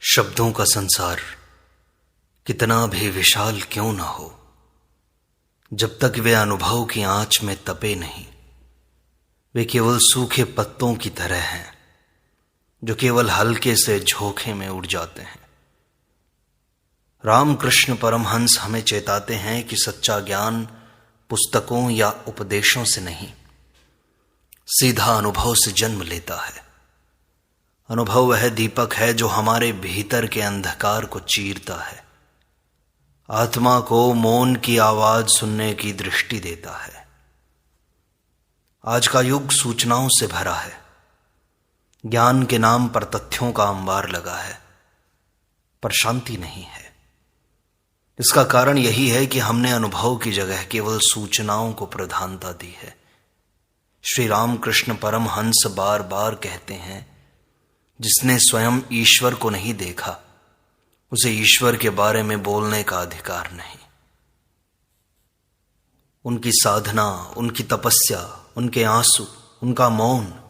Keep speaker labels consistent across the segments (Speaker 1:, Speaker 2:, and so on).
Speaker 1: शब्दों का संसार कितना भी विशाल क्यों न हो, जब तक वे अनुभव की आंच में तपे नहीं, वे केवल सूखे पत्तों की तरह हैं जो केवल हल्के से झोंके में उड़ जाते हैं। रामकृष्ण परमहंस हमें चेताते हैं कि सच्चा ज्ञान पुस्तकों या उपदेशों से नहीं, सीधा अनुभव से जन्म लेता है। अनुभव वह दीपक है जो हमारे भीतर के अंधकार को चीरता है, आत्मा को मौन की आवाज सुनने की दृष्टि देता है। आज का युग सूचनाओं से भरा है, ज्ञान के नाम पर तथ्यों का अंबार लगा है, पर शांति नहीं है। इसका कारण यही है कि हमने अनुभव की जगह केवल सूचनाओं को प्रधानता दी है। श्री रामकृष्ण परमहंस बार बार कहते हैं, जिसने स्वयं ईश्वर को नहीं देखा उसे ईश्वर के बारे में बोलने का अधिकार नहीं। उनकी साधना, उनकी तपस्या, उनके आंसू, उनका मौन,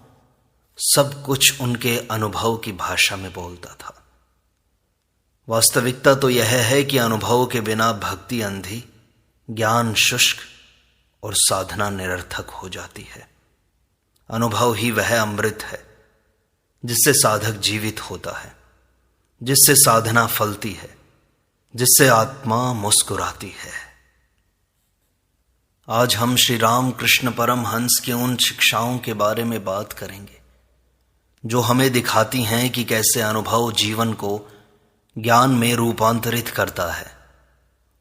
Speaker 1: सब कुछ उनके अनुभव की भाषा में बोलता था। वास्तविकता तो यह है कि अनुभव के बिना भक्ति अंधी, ज्ञान शुष्क और साधना निरर्थक हो जाती है। अनुभव ही वह अमृत है जिससे साधक जीवित होता है, जिससे साधना फलती है, जिससे आत्मा मुस्कुराती है। आज हम श्री रामकृष्ण परमहंस की उन शिक्षाओं के बारे में बात करेंगे जो हमें दिखाती हैं कि कैसे अनुभव जीवन को ज्ञान में रूपांतरित करता है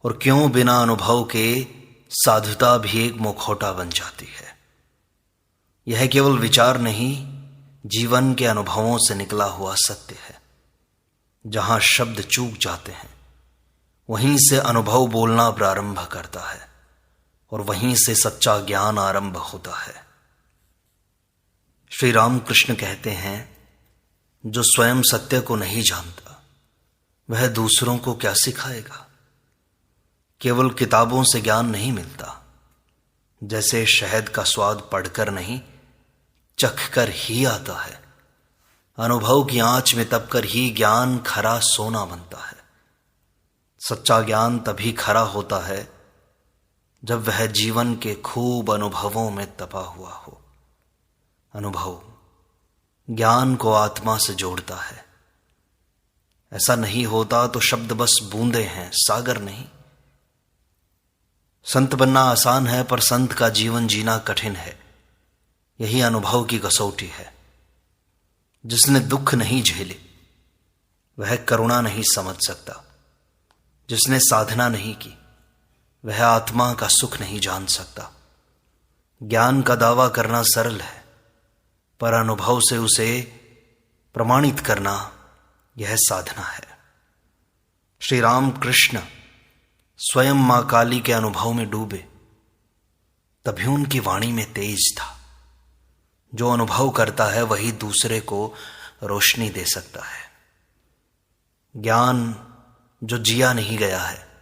Speaker 1: और क्यों बिना अनुभव के साधुता भी एक मुखौटा बन जाती है। यह केवल विचार नहीं, जीवन के अनुभवों से निकला हुआ सत्य है। जहां शब्द चूक जाते हैं वहीं से अनुभव बोलना प्रारंभ करता है और वहीं से सच्चा ज्ञान आरंभ होता है। श्री रामकृष्ण कहते हैं, जो स्वयं सत्य को नहीं जानता वह दूसरों को क्या सिखाएगा। केवल किताबों से ज्ञान नहीं मिलता। जैसे शहद का स्वाद पढ़कर नहीं, चखकर ही आता है। अनुभव की आंच में तपकर ही ज्ञान खरा सोना बनता है। सच्चा ज्ञान तभी खरा होता है जब वह जीवन के खूब अनुभवों में तपा हुआ हो। अनुभव ज्ञान को आत्मा से जोड़ता है। ऐसा नहीं होता तो शब्द बस बूंदे हैं, सागर नहीं। संत बनना आसान है, पर संत का जीवन जीना कठिन है। यही अनुभव की कसौटी है। जिसने दुख नहीं झेले वह करुणा नहीं समझ सकता। जिसने साधना नहीं की वह आत्मा का सुख नहीं जान सकता। ज्ञान का दावा करना सरल है, पर अनुभव से उसे प्रमाणित करना यह साधना है। श्री रामकृष्ण स्वयं मां काली के अनुभव में डूबे, तभी उनकी वाणी में तेज था। जो अनुभव करता है वही दूसरे को रोशनी दे सकता है। ज्ञान जो जिया नहीं गया है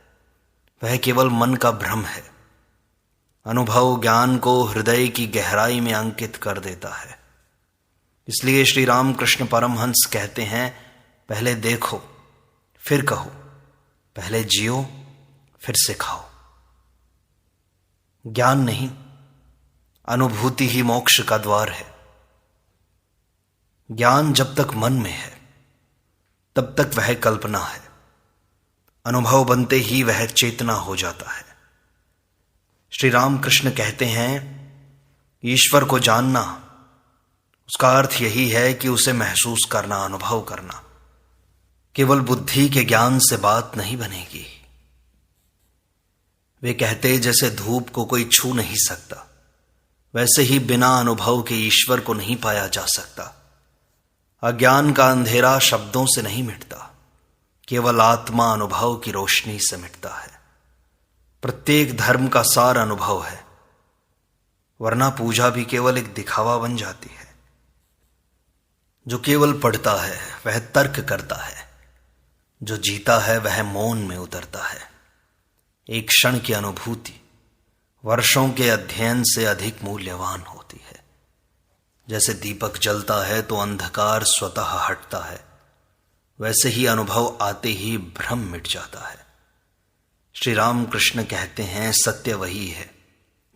Speaker 1: वह केवल मन का भ्रम है। अनुभव ज्ञान को हृदय की गहराई में अंकित कर देता है। इसलिए श्री रामकृष्ण परमहंस कहते हैं, पहले देखो फिर कहो, पहले जियो फिर सिखाओ। ज्ञान नहीं, अनुभूति ही मोक्ष का द्वार है। ज्ञान जब तक मन में है तब तक वह कल्पना है। अनुभव बनते ही वह चेतना हो जाता है। श्री रामकृष्ण कहते हैं, ईश्वर को जानना, उसका अर्थ यही है कि उसे महसूस करना, अनुभव करना। केवल बुद्धि के ज्ञान से बात नहीं बनेगी। वे कहते, जैसे धूप को कोई छू नहीं सकता, वैसे ही बिना अनुभव के ईश्वर को नहीं पाया जा सकता। अज्ञान का अंधेरा शब्दों से नहीं मिटता, केवल आत्मा अनुभव की रोशनी से मिटता है। प्रत्येक धर्म का सार अनुभव है, वरना पूजा भी केवल एक दिखावा बन जाती है। जो केवल पढ़ता है वह तर्क करता है, जो जीता है वह मौन में उतरता है। एक क्षण की अनुभूति वर्षों के अध्ययन से अधिक मूल्यवान होती है। जैसे दीपक जलता है तो अंधकार स्वतः हटता है, वैसे ही अनुभव आते ही भ्रम मिट जाता है। श्री राम कृष्ण कहते हैं, सत्य वही है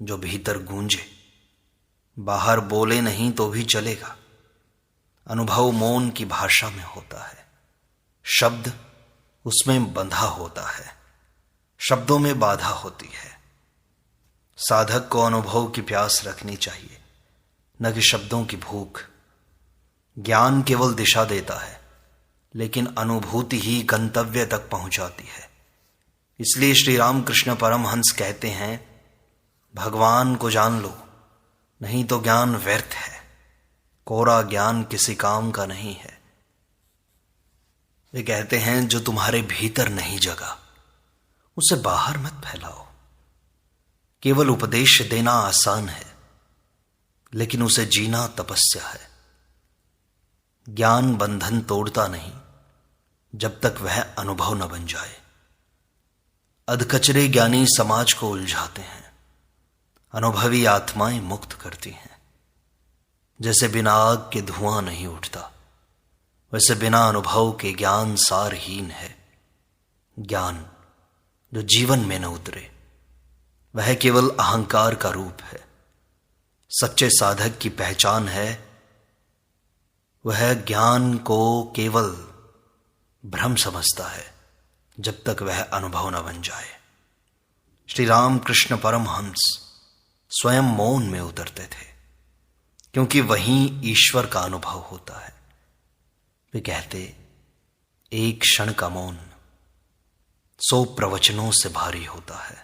Speaker 1: जो भीतर गूंजे, बाहर बोले नहीं तो भी चलेगा। अनुभव मौन की भाषा में होता है, शब्द उसमें बंधा होता है, शब्दों में बाधा होती है। साधक को अनुभव की प्यास रखनी चाहिए, न कि शब्दों की भूख। ज्ञान केवल दिशा देता है, लेकिन अनुभूति ही गंतव्य तक पहुंचाती है। इसलिए श्री रामकृष्ण परमहंस कहते हैं, भगवान को जान लो, नहीं तो ज्ञान व्यर्थ है। कोरा ज्ञान किसी काम का नहीं है। वे कहते हैं, जो तुम्हारे भीतर नहीं जगा उसे बाहर मत फैलाओ। केवल उपदेश देना आसान है, लेकिन उसे जीना तपस्या है। ज्ञान बंधन तोड़ता नहीं जब तक वह अनुभव न बन जाए। अधकचरे ज्ञानी समाज को उलझाते हैं, अनुभवी आत्माएं मुक्त करती हैं। जैसे बिना आग के धुआं नहीं उठता, वैसे बिना अनुभव के ज्ञान सारहीन है। ज्ञान जो जीवन में न उतरे वह केवल अहंकार का रूप है। सच्चे साधक की पहचान है, वह ज्ञान को केवल भ्रम समझता है जब तक वह अनुभव न बन जाए। श्री रामकृष्ण परमहंस स्वयं मौन में उतरते थे, क्योंकि वहीं ईश्वर का अनुभव होता है। वे कहते, एक क्षण का मौन 100 प्रवचनों से भारी होता है।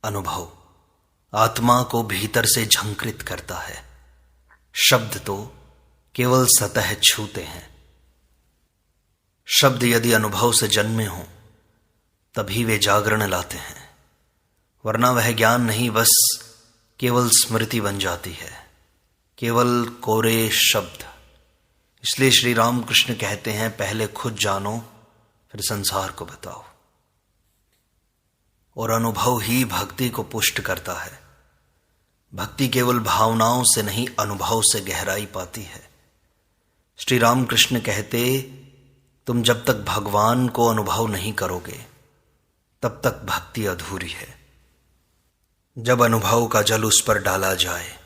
Speaker 1: अनुभव आत्मा को भीतर से झंकृत करता है, शब्द तो केवल सतह छूते हैं। शब्द यदि अनुभव से जन्मे हों तभी वे जागरण लाते हैं, वरना वह ज्ञान नहीं, बस केवल स्मृति बन जाती है, केवल कोरे शब्द। इसलिए श्री रामकृष्ण कहते हैं, पहले खुद जानो फिर संसार को बताओ। और अनुभव ही भक्ति को पुष्ट करता है। भक्ति केवल भावनाओं से नहीं, अनुभव से गहराई पाती है। श्री रामकृष्ण कहते, तुम जब तक भगवान को अनुभव नहीं करोगे तब तक भक्ति अधूरी है। जब अनुभव का जल उस पर डाला जाए,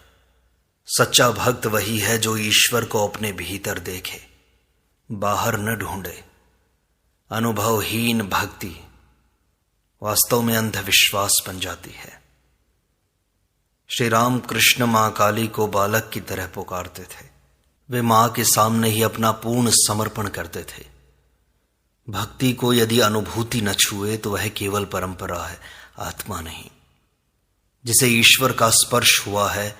Speaker 1: सच्चा भक्त वही है जो ईश्वर को अपने भीतर देखे, बाहर न ढूंढे। अनुभवहीन भक्ति वास्तव में अंधविश्वास बन जाती है। श्री राम कृष्ण मां काली को बालक की तरह पुकारते थे। वे मां के सामने ही अपना पूर्ण समर्पण करते थे। भक्ति को यदि अनुभूति न छुए तो वह केवल परंपरा है, आत्मा नहीं। जिसे ईश्वर का स्पर्श हुआ है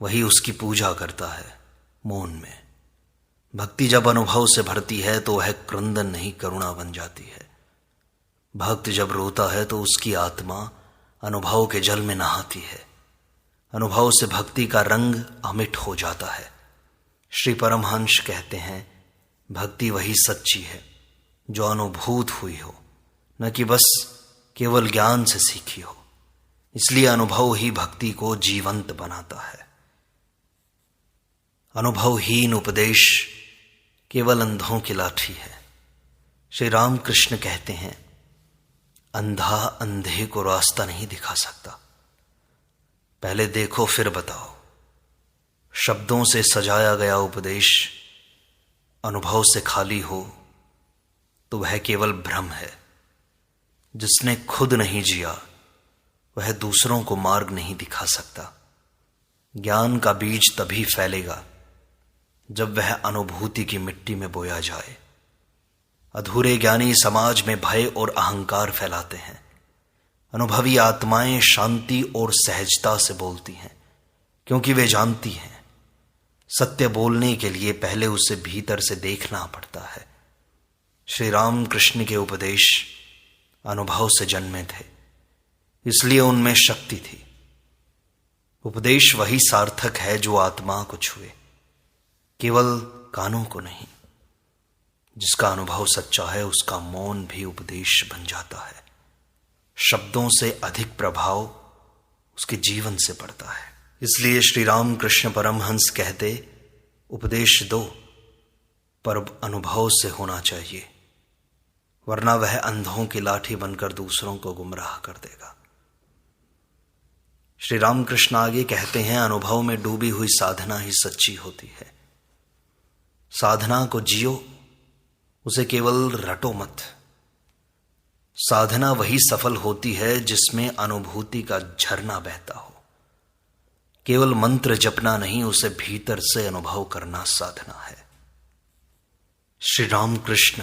Speaker 1: वही उसकी पूजा करता है मौन में। भक्ति जब अनुभव से भरती है तो वह क्रंदन नहीं, करुणा बन जाती है। भक्त जब रोता है तो उसकी आत्मा अनुभव के जल में नहाती है। अनुभव से भक्ति का रंग अमिट हो जाता है। श्री परमहंस कहते हैं, भक्ति वही सच्ची है जो अनुभूत हुई हो, न कि बस केवल ज्ञान से सीखी हो। इसलिए अनुभव ही भक्ति को जीवंत बनाता है। अनुभवहीन उपदेश केवल अंधों की लाठी है। श्री रामकृष्ण कहते हैं, अंधा अंधे को रास्ता नहीं दिखा सकता, पहले देखो फिर बताओ। शब्दों से सजाया गया उपदेश अनुभव से खाली हो तो वह केवल भ्रम है। जिसने खुद नहीं जिया वह दूसरों को मार्ग नहीं दिखा सकता। ज्ञान का बीज तभी फैलेगा जब वह अनुभूति की मिट्टी में बोया जाए। अधूरे ज्ञानी समाज में भय और अहंकार फैलाते हैं। अनुभवी आत्माएं शांति और सहजता से बोलती हैं, क्योंकि वे जानती हैं सत्य बोलने के लिए पहले उसे भीतर से देखना पड़ता है। श्री राम कृष्ण के उपदेश अनुभव से जन्मे थे, इसलिए उनमें शक्ति थी। उपदेश वही सार्थक है जो आत्मा को छुए, केवल कानों को नहीं। जिसका अनुभव सच्चा है उसका मौन भी उपदेश बन जाता है। शब्दों से अधिक प्रभाव उसके जीवन से पड़ता है। इसलिए श्री राम कृष्ण परमहंस कहते, उपदेश दो पर अनुभव से होना चाहिए, वरना वह अंधों की लाठी बनकर दूसरों को गुमराह कर देगा। श्री रामकृष्ण आगे कहते हैं, अनुभव में डूबी हुई साधना ही सच्ची होती है। साधना को जियो, उसे केवल रटो मत। साधना वही सफल होती है जिसमें अनुभूति का झरना बहता हो। केवल मंत्र जपना नहीं, उसे भीतर से अनुभव करना साधना है। श्री रामकृष्ण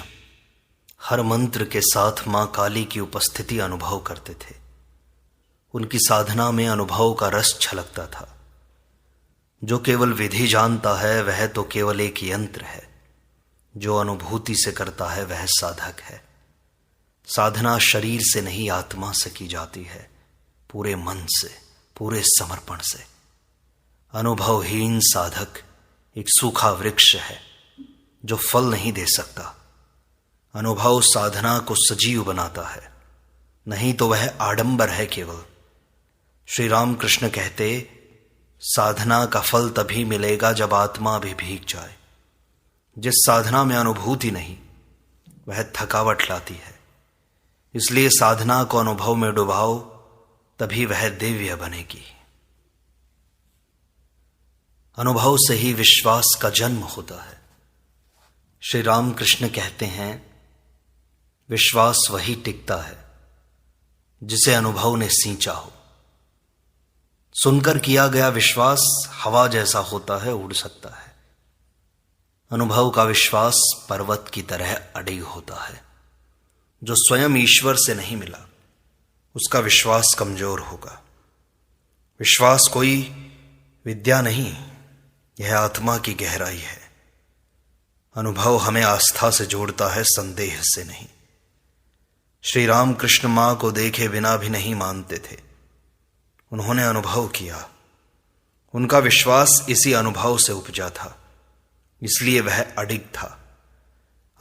Speaker 1: हर मंत्र के साथ मां काली की उपस्थिति अनुभव करते थे। उनकी साधना में अनुभव का रस छलकता था। जो केवल विधि जानता है वह तो केवल एक यंत्र है, जो अनुभूति से करता है वह साधक है। साधना शरीर से नहीं, आत्मा से की जाती है, पूरे मन से, पूरे समर्पण से। अनुभवहीन साधक एक सूखा वृक्ष है जो फल नहीं दे सकता। अनुभव साधना को सजीव बनाता है, नहीं तो वह आडंबर है केवल। श्री रामकृष्ण कहते, साधना का फल तभी मिलेगा जब आत्मा भी भीग जाए। जिस साधना में अनुभूति नहीं, वह थकावट लाती है। इसलिए साधना को अनुभव में डुबाओ, तभी वह दिव्य बनेगी। अनुभव से ही विश्वास का जन्म होता है। श्री रामकृष्ण कहते हैं, विश्वास वही टिकता है जिसे अनुभव ने सींचा हो। सुनकर किया गया विश्वास हवा जैसा होता है, उड़ सकता है। अनुभव का विश्वास पर्वत की तरह अडिग होता है। जो स्वयं ईश्वर से नहीं मिला, उसका विश्वास कमजोर होगा। विश्वास कोई विद्या नहीं, यह आत्मा की गहराई है। अनुभव हमें आस्था से जोड़ता है, संदेह से नहीं। श्री रामकृष्ण मां को देखे बिना भी नहीं मानते थे। उन्होंने अनुभव किया। उनका विश्वास इसी अनुभव से उपजा था, इसलिए वह अडिग था।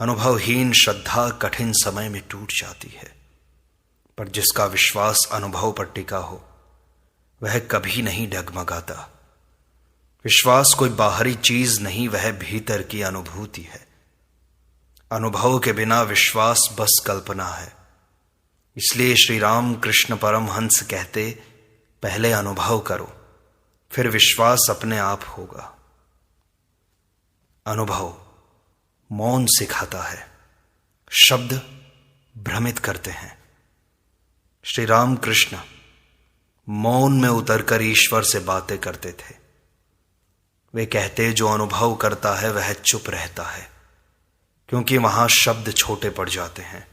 Speaker 1: अनुभवहीन श्रद्धा कठिन समय में टूट जाती है, पर जिसका विश्वास अनुभव पर टिका हो वह कभी नहीं डगमगाता। विश्वास कोई बाहरी चीज नहीं, वह भीतर की अनुभूति है। अनुभव के बिना विश्वास बस कल्पना है। इसलिए श्री रामकृष्ण परमहंस कहते, पहले अनुभव करो, फिर विश्वास अपने आप होगा। अनुभव मौन सिखाता है, शब्द भ्रमित करते हैं। श्री रामकृष्ण मौन में उतरकर ईश्वर से बातें करते थे। वे कहते, जो अनुभव करता है वह चुप रहता है, क्योंकि वहां शब्द छोटे पड़ जाते हैं।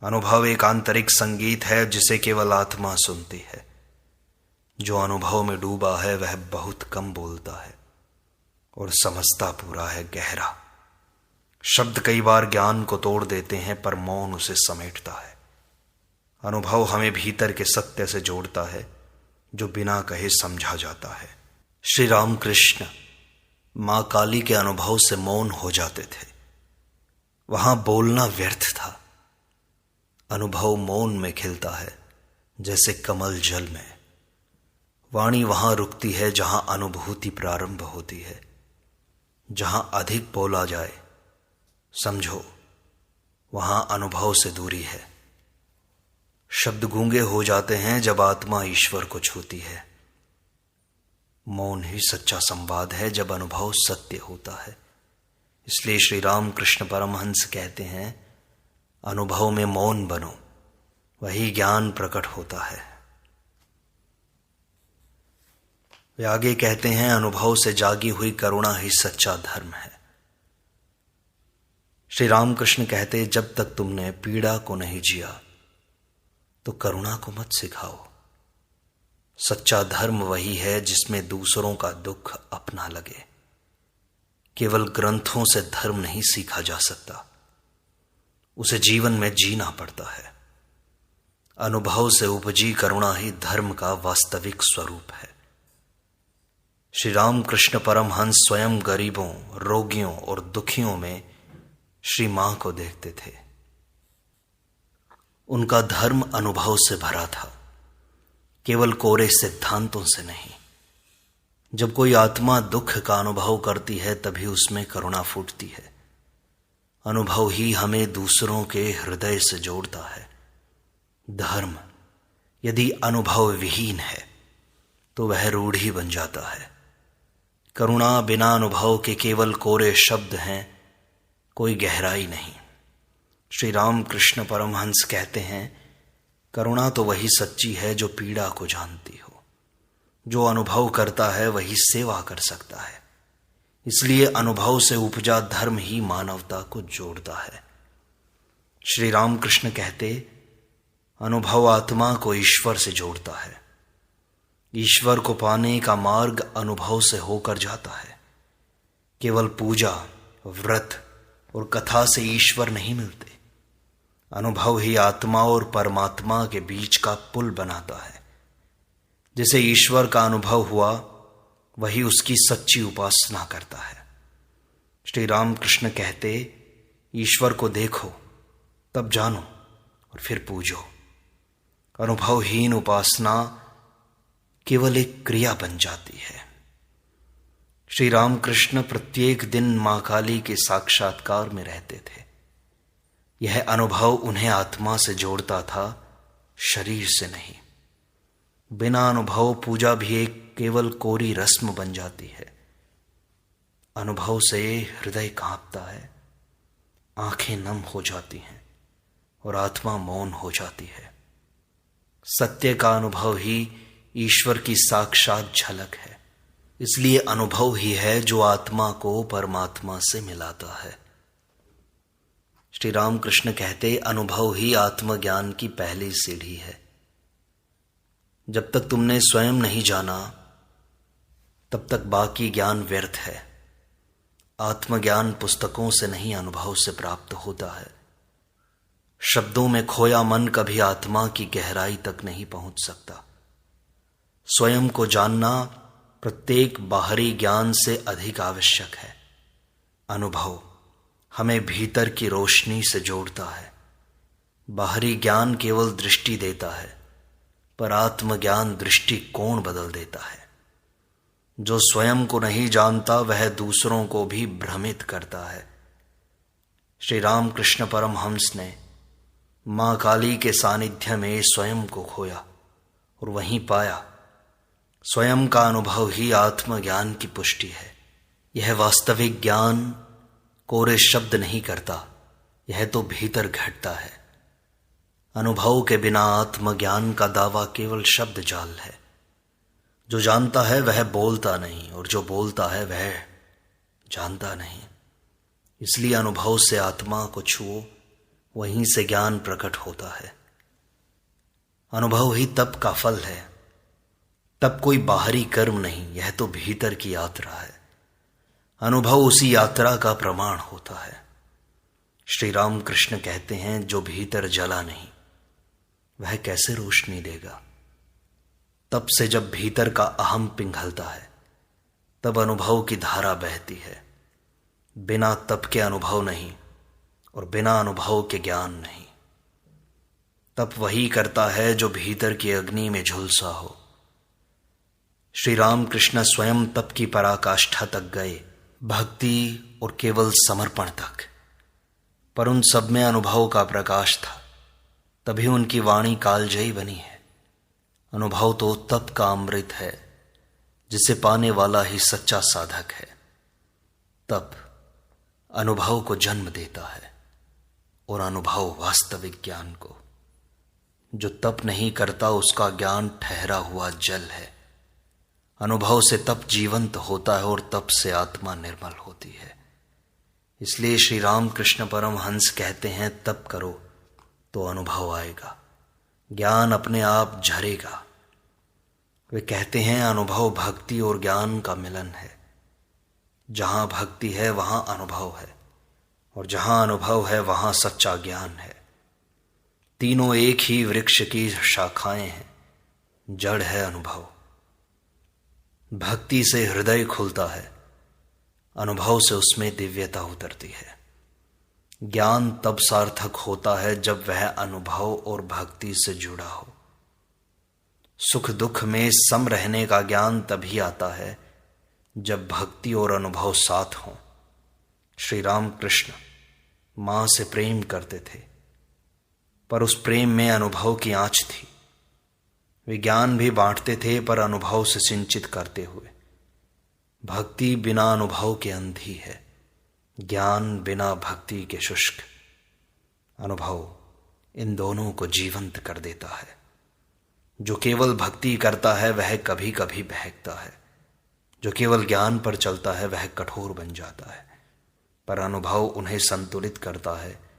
Speaker 1: अनुभव एक आंतरिक संगीत है जिसे केवल आत्मा सुनती है। जो अनुभव में डूबा है वह बहुत कम बोलता है और समझता पूरा है गहरा। शब्द कई बार ज्ञान को तोड़ देते हैं, पर मौन उसे समेटता है। अनुभव हमें भीतर के सत्य से जोड़ता है, जो बिना कहे समझा जाता है। श्री रामकृष्ण मां काली के अनुभव से मौन हो जाते थे। वहां बोलना व्यर्थ था। अनुभव मौन में खिलता है, जैसे कमल जल में। वाणी वहां रुकती है जहां अनुभूति प्रारंभ होती है। जहां अधिक बोला जाए, समझो वहां अनुभव से दूरी है। शब्द गूंगे हो जाते हैं जब आत्मा ईश्वर को छूती है। मौन ही सच्चा संवाद है जब अनुभव सत्य होता है। इसलिए श्री रामकृष्ण परमहंस कहते हैं, अनुभव में मौन बनो, वही ज्ञान प्रकट होता है। वे आगे कहते हैं, अनुभव से जागी हुई करुणा ही सच्चा धर्म है। श्री रामकृष्ण कहते, जब तक तुमने पीड़ा को नहीं जिया तो करुणा को मत सिखाओ। सच्चा धर्म वही है जिसमें दूसरों का दुख अपना लगे। केवल ग्रंथों से धर्म नहीं सीखा जा सकता, उसे जीवन में जीना पड़ता है। अनुभव से उपजी करुणा ही धर्म का वास्तविक स्वरूप है। श्री रामकृष्ण परमहंस स्वयं गरीबों, रोगियों और दुखियों में श्री मां को देखते थे। उनका धर्म अनुभव से भरा था, केवल कोरे सिद्धांतों से नहीं। जब कोई आत्मा दुख का अनुभव करती है तभी उसमें करुणा फूटती है। अनुभव ही हमें दूसरों के हृदय से जोड़ता है। धर्म यदि अनुभव विहीन है तो वह रूढ़ी बन जाता है। करुणा बिना अनुभव के केवल कोरे शब्द हैं, कोई गहराई नहीं। श्री राम कृष्ण परमहंस कहते हैं, करुणा तो वही सच्ची है जो पीड़ा को जानती हो। जो अनुभव करता है वही सेवा कर सकता है। इसलिए अनुभव से उपजा धर्म ही मानवता को जोड़ता है। श्री राम कृष्ण कहते, अनुभव आत्मा को ईश्वर से जोड़ता है। ईश्वर को पाने का मार्ग अनुभव से होकर जाता है। केवल पूजा, व्रत और कथा से ईश्वर नहीं मिलते। अनुभव ही आत्मा और परमात्मा के बीच का पुल बनाता है। जिसे ईश्वर का अनुभव हुआ वही उसकी सच्ची उपासना करता है। श्री राम कृष्ण कहते, ईश्वर को देखो तब जानो और फिर पूजो। अनुभवहीन उपासना केवल एक क्रिया बन जाती है। श्री राम कृष्ण प्रत्येक दिन मां काली के साक्षात्कार में रहते थे। यह अनुभव उन्हें आत्मा से जोड़ता था, शरीर से नहीं। बिना अनुभव पूजा भी एक केवल कोरी रस्म बन जाती है। अनुभव से हृदय कांपता है, आंखें नम हो जाती हैं और आत्मा मौन हो जाती है। सत्य का अनुभव ही ईश्वर की साक्षात झलक है। इसलिए अनुभव ही है जो आत्मा को परमात्मा से मिलाता है। श्री राम कृष्ण कहते, अनुभव ही आत्मज्ञान की पहली सीढ़ी है। जब तक तुमने स्वयं नहीं जाना तब तक बाकी ज्ञान व्यर्थ है। आत्मज्ञान पुस्तकों से नहीं, अनुभव से प्राप्त होता है। शब्दों में खोया मन कभी आत्मा की गहराई तक नहीं पहुंच सकता। स्वयं को जानना प्रत्येक बाहरी ज्ञान से अधिक आवश्यक है। अनुभव हमें भीतर की रोशनी से जोड़ता है। बाहरी ज्ञान केवल दृष्टि देता है, पर आत्मज्ञान दृष्टिकोण बदल देता है। जो स्वयं को नहीं जानता वह दूसरों को भी भ्रमित करता है। श्री राम कृष्ण परमहंस ने मां काली के सानिध्य में स्वयं को खोया और वहीं पाया। स्वयं का अनुभव ही आत्मज्ञान की पुष्टि है। यह वास्तविक ज्ञान कोरे शब्द नहीं करता, यह तो भीतर घटता है। अनुभव के बिना आत्मज्ञान का दावा केवल शब्द जाल है। जो जानता है वह बोलता नहीं और जो बोलता है वह जानता नहीं। इसलिए अनुभव से आत्मा को छुओ, वहीं से ज्ञान प्रकट होता है। अनुभव ही तप का फल है। तप कोई बाहरी कर्म नहीं, यह तो भीतर की यात्रा है। अनुभव उसी यात्रा का प्रमाण होता है। श्री राम कृष्ण कहते हैं, जो भीतर जला नहीं वह कैसे रोशनी देगा। तप से जब भीतर का अहम पिघलता है तब अनुभव की धारा बहती है। बिना तप के अनुभव नहीं और बिना अनुभव के ज्ञान नहीं। तप वही करता है जो भीतर की अग्नि में झुलसा हो। श्री राम कृष्ण स्वयं तप की पराकाष्ठा तक गए, भक्ति और केवल समर्पण तक, पर उन सब में अनुभव का प्रकाश था। तभी उनकी वाणी कालजयी बनी है। अनुभव तो तप का अमृत है जिसे पाने वाला ही सच्चा साधक है। तप अनुभव को जन्म देता है और अनुभव वास्तविक ज्ञान को। जो तप नहीं करता उसका ज्ञान ठहरा हुआ जल है। अनुभव से तप जीवंत होता है और तप से आत्मा निर्मल होती है। इसलिए श्री राम कृष्ण परमहंस कहते हैं, तप करो तो अनुभव आएगा, ज्ञान अपने आप झरेगा। वे कहते हैं, अनुभव भक्ति और ज्ञान का मिलन है। जहां भक्ति है वहां अनुभव है और जहां अनुभव है वहां सच्चा ज्ञान है। तीनों एक ही वृक्ष की शाखाएं हैं, जड़ है अनुभव। भक्ति से हृदय खुलता है, अनुभव से उसमें दिव्यता उतरती है। ज्ञान तब सार्थक होता है जब वह अनुभव और भक्ति से जुड़ा हो। सुख दुख में सम रहने का ज्ञान तभी आता है जब भक्ति और अनुभव साथ हों। श्री राम कृष्ण मां से प्रेम करते थे, पर उस प्रेम में अनुभव की आंच थी। वे ज्ञान भी बांटते थे, पर अनुभव से सिंचित करते हुए। भक्ति बिना अनुभव के अंधी है, ज्ञान बिना भक्ति के शुष्क। अनुभव इन दोनों को जीवंत कर देता है। जो केवल भक्ति करता है वह कभी कभी बहकता है, जो केवल ज्ञान पर चलता है वह कठोर बन जाता है, पर अनुभव उन्हें संतुलित करता है।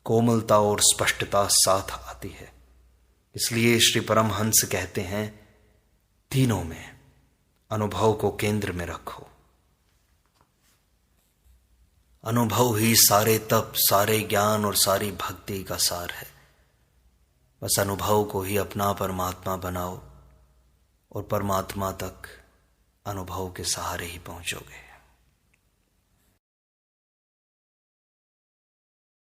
Speaker 1: कोमलता और स्पष्टता साथ आती है। इसलिए श्री परमहंस कहते हैं, तीनों में अनुभव को केंद्र में रखो। अनुभव ही सारे तप, सारे ज्ञान और सारी भक्ति का सार है। बस अनुभव को ही अपना परमात्मा बनाओ और परमात्मा तक अनुभव के सहारे ही पहुंचोगे।